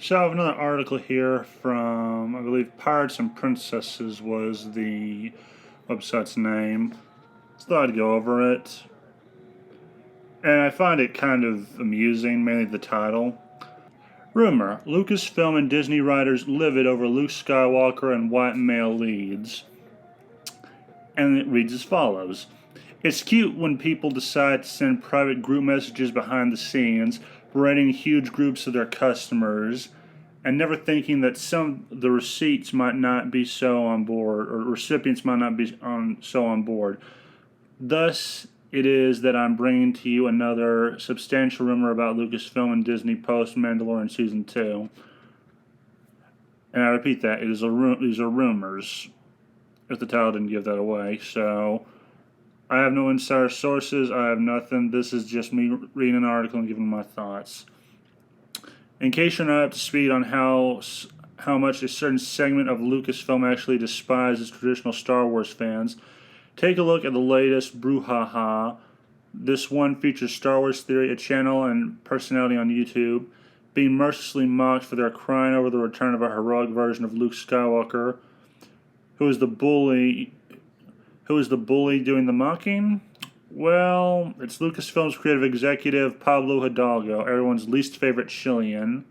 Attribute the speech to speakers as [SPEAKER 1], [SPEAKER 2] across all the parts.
[SPEAKER 1] So I have another article here from, I believe, Pirates and Princesses was the website's name. So I thought I'd go over it. And I find it kind of amusing, mainly the title. Rumor: Lucasfilm and Disney writers livid over Luke Skywalker and white male leads. And it reads as follows. It's cute when people decide to send private group messages behind the scenes, berating huge groups of their customers, and never thinking that some of the receipts might not be so on board, or recipients might not be so on board. Thus, it is that I'm bringing to you another substantial rumor about Lucasfilm and Disney post Mandalorian Season 2. And I repeat that, these are rumors, if the title didn't give that away. So, I have no insider sources, I have nothing. This is just me reading an article and giving my thoughts. In case you're not up to speed on how much a certain segment of Lucasfilm actually despises traditional Star Wars fans, take a look at the latest brouhaha. This one features Star Wars Theory, a channel and personality on YouTube, being mercilessly mocked for their crying over the return of a heroic version of Luke Skywalker. Who is the bully doing the mocking? Well, it's Lucasfilm's creative executive, Pablo Hidalgo, everyone's least favorite Chilean,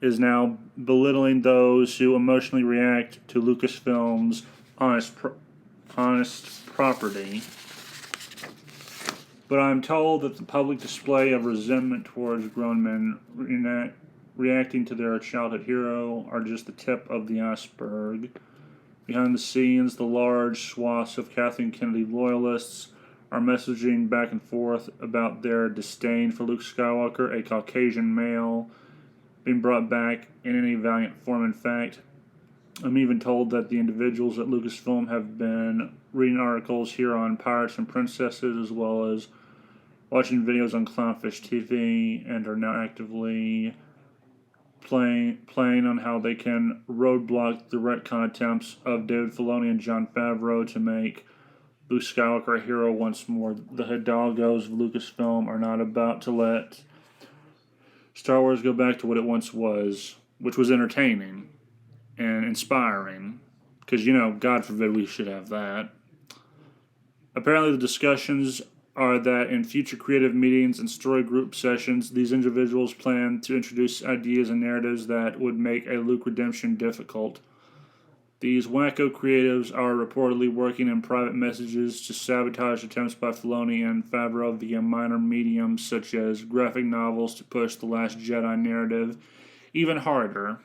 [SPEAKER 1] is now belittling those who emotionally react to Lucasfilm's honest property. But I'm told that the public display of resentment towards grown men reacting to their childhood hero are just the tip of the iceberg. Behind the scenes, the large swaths of Kathleen Kennedy loyalists are messaging back and forth about their disdain for Luke Skywalker, a Caucasian male, being brought back in any valiant form. In fact, I'm even told that the individuals at Lucasfilm have been reading articles here on Pirates and Princesses, as well as watching videos on Clownfish TV, and are now actively playing on how they can roadblock the retcon attempts of David Filoni and Jon Favreau to make Luke Skywalker a hero once more. The Hidalgos of Lucasfilm are not about to let Star Wars go back to what it once was, which was entertaining and inspiring. Because, God forbid we should have that. Apparently the discussions are that in future creative meetings and story group sessions, these individuals plan to introduce ideas and narratives that would make a Luke redemption difficult. These wacko creatives are reportedly working in private messages to sabotage attempts by Filoni and Favreau via minor mediums such as graphic novels to push the Last Jedi narrative even harder.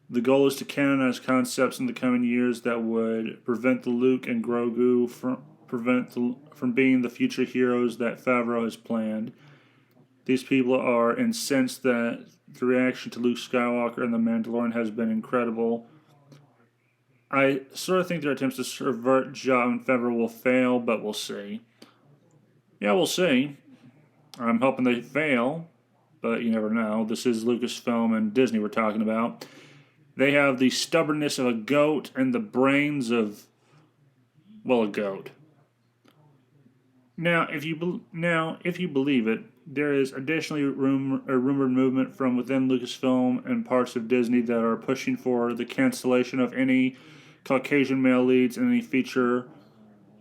[SPEAKER 1] The goal is to canonize concepts in the coming years that would prevent the Luke and Grogu from being the future heroes that Favreau has planned. These people are incensed that the reaction to Luke Skywalker and The Mandalorian has been incredible. I sort of think their attempts to subvert Jon Favreau will fail, but we'll see. Yeah, we'll see. I'm hoping they fail, but you never know. This is Lucasfilm and Disney we're talking about. They have the stubbornness of a goat and the brains of, a goat. Now, if you believe it, there is additionally a rumored movement from within Lucasfilm and parts of Disney that are pushing for the cancellation of any Caucasian male leads in any future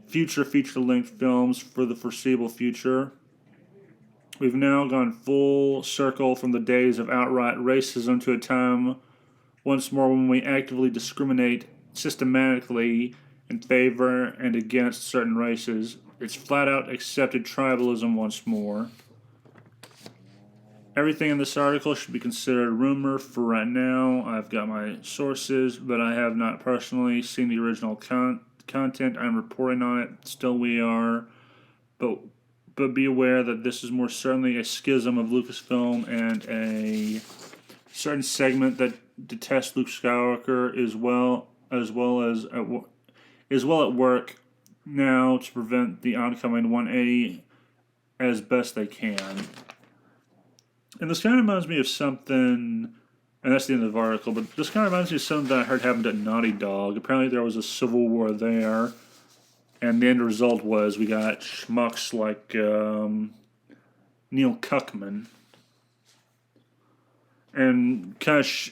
[SPEAKER 1] feature-length films for the foreseeable future. We've now gone full circle from the days of outright racism to a time once more when we actively discriminate systematically in favor and against certain races. It's flat-out accepted tribalism once more. Everything in this article should be considered rumor for right now. I've got my sources, but I have not personally seen the original content. I'm reporting on it. Still we are. But be aware that this is more certainly a schism of Lucasfilm and a certain segment that detests Luke Skywalker as well at work now to prevent the oncoming 180 as best they can. And this kind of reminds me of something, and that's the end of the article, but this kind of reminds me of something that I heard happened at Naughty Dog. Apparently there was a civil war there, and the end result was we got schmucks like Neil Cuckman. And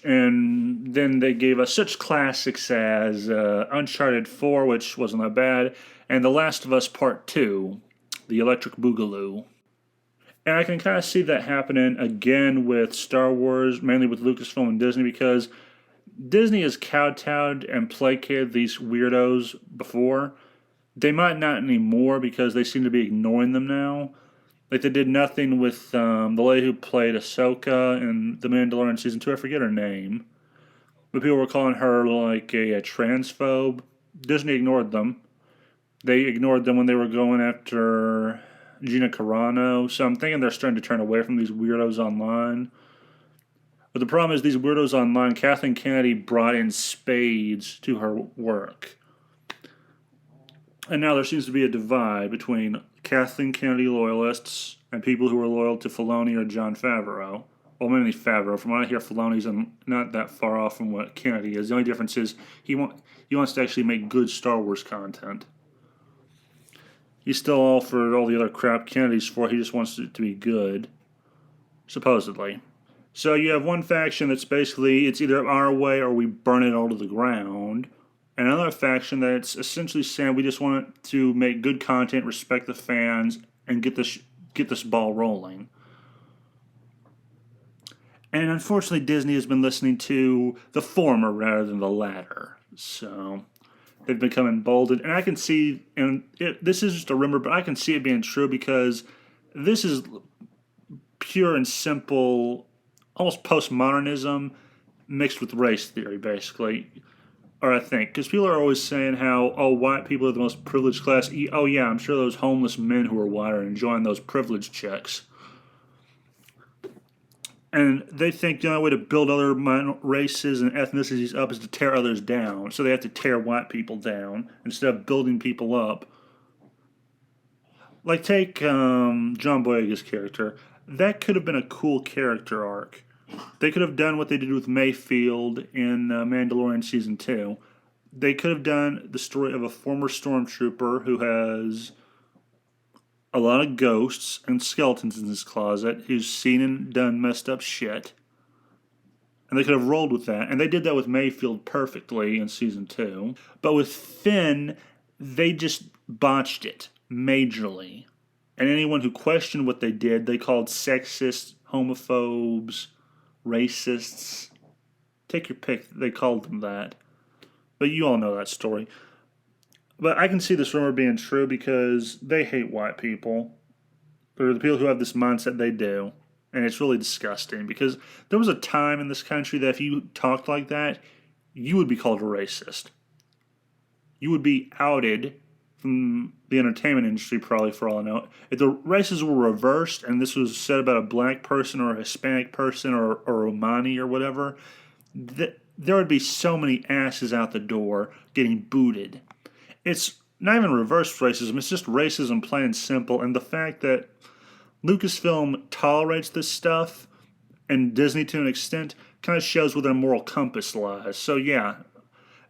[SPEAKER 1] and then they gave us such classics as Uncharted 4, which wasn't that bad, and The Last of Us Part 2, The Electric Boogaloo. And I can kind of see that happening again with Star Wars, mainly with Lucasfilm and Disney, because Disney has kowtowed and placated these weirdos before. They might not anymore because they seem to be ignoring them now. Like they did nothing with the lady who played Ahsoka in The Mandalorian season 2. I forget her name, but people were calling her like a transphobe. Disney ignored them. They ignored them when they were going after Gina Carano. So I'm thinking they're starting to turn away from these weirdos online. But the problem is these weirdos online, Kathleen Kennedy brought in spades to her work. And now there seems to be a divide between Kathleen Kennedy loyalists and people who are loyal to Filoni or Jon Favreau. Well, mainly Favreau. From what I hear, Filoni's not that far off from what Kennedy is. The only difference is he wants to actually make good Star Wars content. He's still all for all the other crap Kennedy's for. He just wants it to be good, supposedly. So you have one faction that's basically, it's either our way or we burn it all to the ground. And another faction that's essentially saying we just want to make good content, respect the fans, and get this ball rolling. And unfortunately, Disney has been listening to the former rather than the latter. So they've become emboldened. And I can see, this is just a rumor, but I can see it being true because this is pure and simple, almost postmodernism mixed with race theory, basically. Or I think, because people are always saying how, oh, white people are the most privileged class. Oh, yeah, I'm sure those homeless men who are white are enjoying those privilege checks. And they think the only way to build other races and ethnicities up is to tear others down. So they have to tear white people down instead of building people up. Like, take John Boyega's character. That could have been a cool character arc. They could have done what they did with Mayfield in Mandalorian Season 2. They could have done the story of a former stormtrooper who has a lot of ghosts and skeletons in his closet, who's seen and done messed up shit. And they could have rolled with that. And they did that with Mayfield perfectly in Season 2. But with Finn, they just botched it majorly. And anyone who questioned what they did, they called sexist, homophobes, racists. Take your pick. They called them that. But you all know that story. But I can see this rumor being true because they hate white people. Or the people who have this mindset, they do. And it's really disgusting because there was a time in this country that if you talked like that, you would be called a racist. You would be outed from the entertainment industry, probably, for all I know. If the races were reversed and this was said about a black person or a Hispanic person or Romani or whatever, there would be so many asses out the door getting booted. It's not even reverse racism, it's just racism plain and simple. And the fact that Lucasfilm tolerates this stuff and Disney to an extent kind of shows where their moral compass lies. So yeah,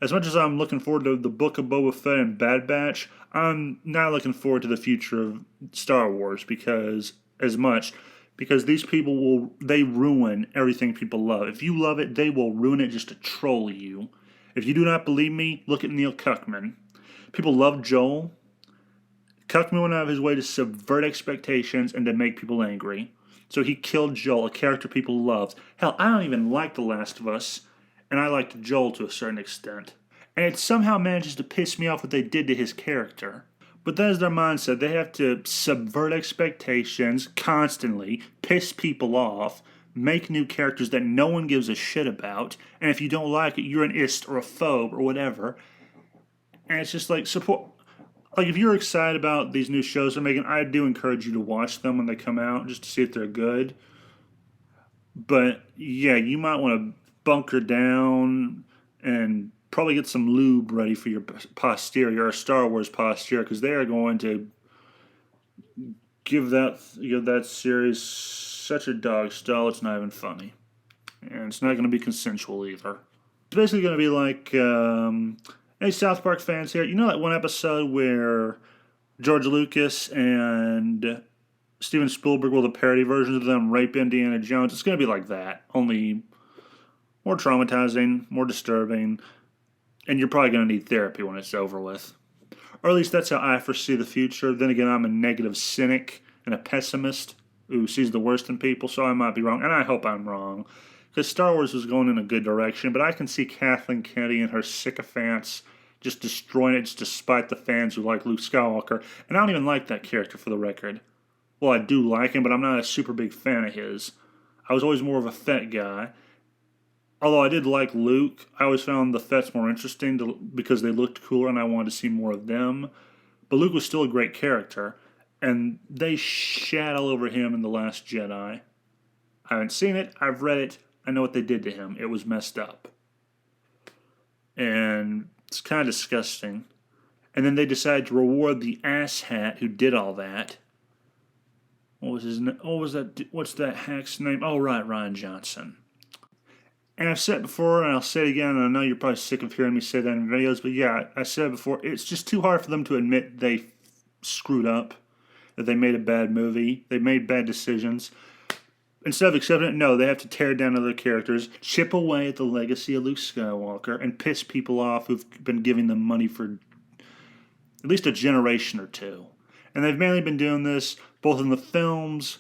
[SPEAKER 1] as much as I'm looking forward to the Book of Boba Fett and Bad Batch, I'm not looking forward to the future of Star Wars because these people they ruin everything people love. If you love it, they will ruin it just to troll you. If you do not believe me, look at Neil Cuckman. People love Joel. Cuckman went out of his way to subvert expectations and to make people angry. So he killed Joel, a character people loved. Hell, I don't even like The Last of Us, and I liked Joel to a certain extent. And it somehow manages to piss me off what they did to his character. But that is their mindset. They have to subvert expectations constantly, piss people off, make new characters that no one gives a shit about, and if you don't like it, you're an ist or a phobe or whatever. And it's just like, support. Like, if you're excited about these new shows they're making, I do encourage you to watch them when they come out, just to see if they're good. But, yeah, you might want to bunker down and probably get some lube ready for your posterior, or Star Wars posterior, because they are going to give that series such a dog style, it's not even funny. And it's not going to be consensual either. It's basically going to be like, hey, South Park fans here, you know that one episode where George Lucas and Steven Spielberg will the parody versions of them rape Indiana Jones. It's going to be like that, only more traumatizing, more disturbing, and you're probably going to need therapy when it's over with. Or at least that's how I foresee the future. Then again, I'm a negative cynic and a pessimist who sees the worst in people, so I might be wrong, and I hope I'm wrong. Because Star Wars is going in a good direction, but I can see Kathleen Kennedy and her sycophants just destroying it just despite the fans who like Luke Skywalker. And I don't even like that character, for the record. Well, I do like him, but I'm not a super big fan of his. I was always more of a Fett guy. Although I did like Luke, I always found the Fets more interesting because they looked cooler and I wanted to see more of them. But Luke was still a great character, and they shat all over him in The Last Jedi. I haven't seen it, I've read it, I know what they did to him. It was messed up. And it's kind of disgusting. And then they decided to reward the asshat who did all that. What was his name? What's that hack's name? Oh, right, Rian Johnson. And I've said it before, and I'll say it again, and I know you're probably sick of hearing me say that in videos, but yeah, I said it before, it's just too hard for them to admit they screwed up, that they made a bad movie, they made bad decisions. Instead of accepting it, no, they have to tear down other characters, chip away at the legacy of Luke Skywalker, and piss people off who've been giving them money for at least a generation or two. And they've mainly been doing this both in the films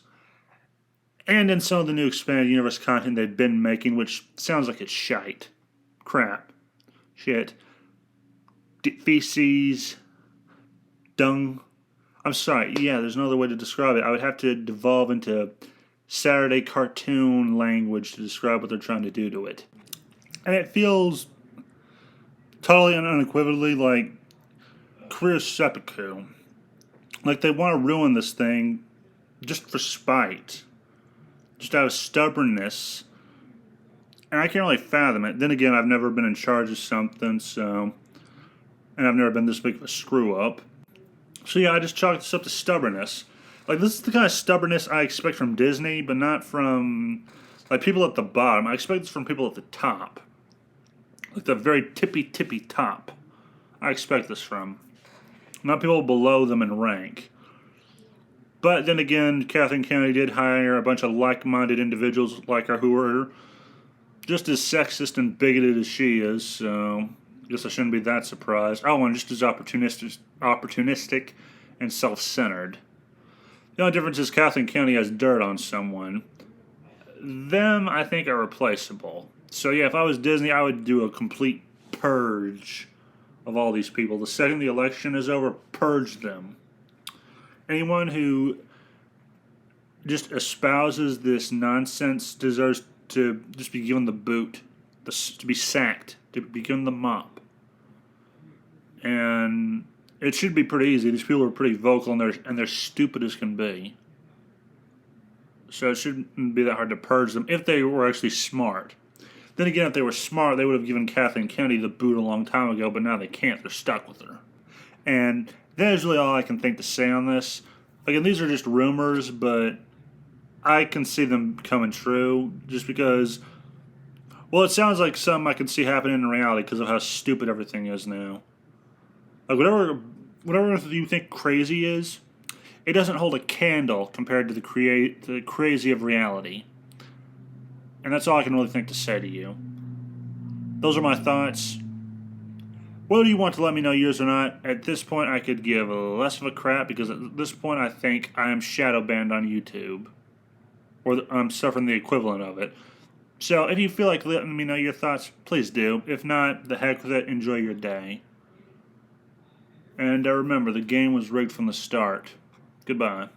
[SPEAKER 1] and in some of the new expanded universe content they've been making, which sounds like it's shite. Crap. Shit. Feces. Dung. I'm sorry, yeah, there's no other way to describe it. I would have to devolve into Saturday cartoon language to describe what they're trying to do to it. And it feels totally and unequivocally like career seppuku. Like they want to ruin this thing just for spite. Just out of stubbornness. And I can't really fathom it. Then again, I've never been in charge of something, so... And I've never been this big of a screw-up. So yeah, I just chalk this up to stubbornness. Like, this is the kind of stubbornness I expect from Disney, but not from, like, people at the bottom. I expect this from people at the top. Like, the very tippy top. I expect this from. Not people below them in rank. But then again, Kathleen Kennedy did hire a bunch of like-minded individuals like her who are just as sexist and bigoted as she is, so I guess I shouldn't be that surprised. Oh, and just as opportunistic and self-centered. The only difference is Kathleen Kennedy has dirt on someone. Them, I think, are replaceable. So yeah, if I was Disney, I would do a complete purge of all these people. The second the election is over, purge them. Anyone who just espouses this nonsense deserves to just be given the boot, to be sacked, to be given the mop. And it should be pretty easy. These people are pretty vocal, and they're stupid as can be. So it shouldn't be that hard to purge them if they were actually smart. Then again, if they were smart, they would have given Kathleen Kennedy the boot a long time ago, but now they can't. They're stuck with her. And that is really all I can think to say on this. Again, these are just rumors, but I can see them coming true just because, well, it sounds like something I can see happening in reality because of how stupid everything is now. Like, whatever you think crazy is, it doesn't hold a candle compared to the crazy of reality. And that's all I can really think to say to you. Those are my thoughts. Whether you want to let me know yours or not, at this point I could give less of a crap because at this point I think I am shadow banned on YouTube. Or I'm suffering the equivalent of it. So if you feel like letting me know your thoughts, please do. If not, the heck with it, enjoy your day. And remember, the game was rigged from the start. Goodbye.